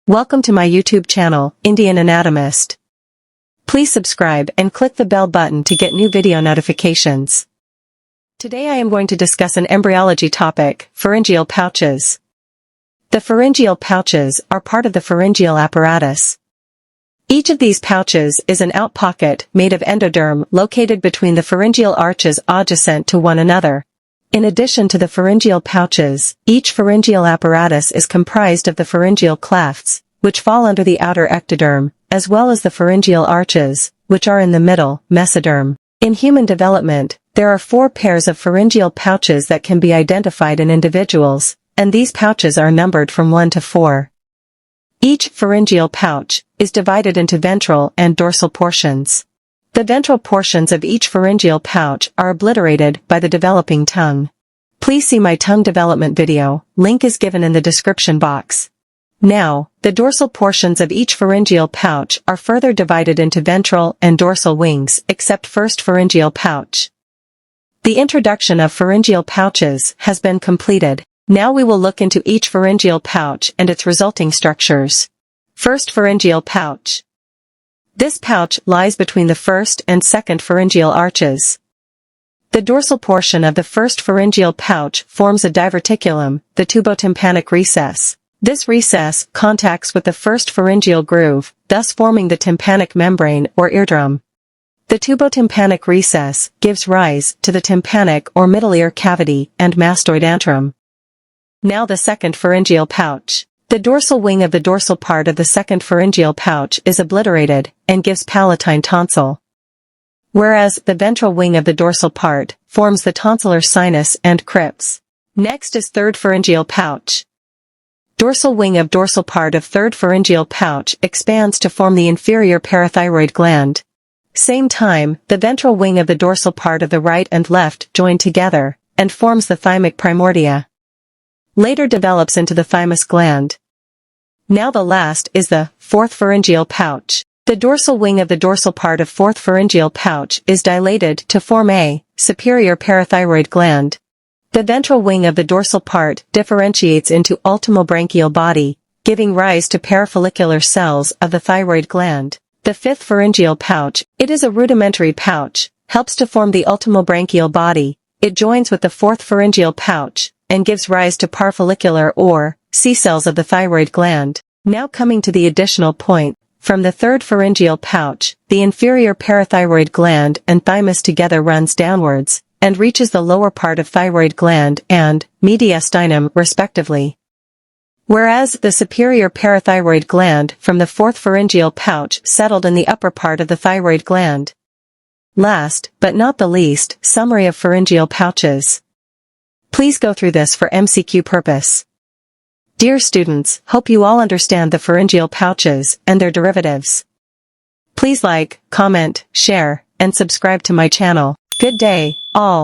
Welcome to my YouTube channel, Indian Anatomist. Please subscribe and click the bell button to get new video notifications. Today I am going to discuss an embryology topic, pharyngeal pouches. The pharyngeal pouches are part of the pharyngeal apparatus. Each of these pouches is an outpocket made of endoderm located between the pharyngeal arches adjacent to one another. In addition to the pharyngeal pouches, each pharyngeal apparatus is comprised of the pharyngeal clefts, which fall under the outer ectoderm, as well as the pharyngeal arches, which are in the middle, mesoderm. In human development, there are 4 pairs of pharyngeal pouches that can be identified in individuals, and these pouches are numbered from 1 to 4. Each pharyngeal pouch is divided into ventral and dorsal portions. The ventral portions of each pharyngeal pouch are obliterated by the developing tongue. Please see my tongue development video, link is given in the description box. Now, the dorsal portions of each pharyngeal pouch are further divided into ventral and dorsal wings, except first pharyngeal pouch. The introduction of pharyngeal pouches has been completed. Now we will look into each pharyngeal pouch and its resulting structures. First pharyngeal pouch. This pouch lies between the first and second pharyngeal arches. The dorsal portion of the first pharyngeal pouch forms a diverticulum, the tubotympanic recess. This recess contacts with the first pharyngeal groove, thus forming the tympanic membrane or eardrum. The tubotympanic recess gives rise to the tympanic or middle ear cavity and mastoid antrum. Now the second pharyngeal pouch. The dorsal wing of the dorsal part of the second pharyngeal pouch is obliterated and gives palatine tonsil. Whereas the ventral wing of the dorsal part forms the tonsillar sinus and crypts. Next is third pharyngeal pouch. Dorsal wing of dorsal part of third pharyngeal pouch expands to form the inferior parathyroid gland. Same time, the ventral wing of the dorsal part of the right and left join together and forms the thymic primordia. Later develops into the thymus gland. Now the last is the fourth pharyngeal pouch. The dorsal wing of the dorsal part of fourth pharyngeal pouch is dilated to form a superior parathyroid gland. The ventral wing of the dorsal part differentiates into ultimobranchial body, giving rise to parafollicular cells of the thyroid gland. The fifth pharyngeal pouch, it is a rudimentary pouch, helps to form the ultimobranchial body. It joins with the fourth pharyngeal pouch and gives rise to parfollicular or C cells of the thyroid gland. Now coming to the additional point, from the third pharyngeal pouch, the inferior parathyroid gland and thymus together runs downwards, and reaches the lower part of thyroid gland and mediastinum respectively. Whereas the superior parathyroid gland from the fourth pharyngeal pouch settled in the upper part of the thyroid gland. Last, but not the least, summary of pharyngeal pouches. Please go through this for MCQ purpose. Dear students, hope you all understand the pharyngeal pouches and their derivatives. Please like, comment, share, and subscribe to my channel. Good day, all.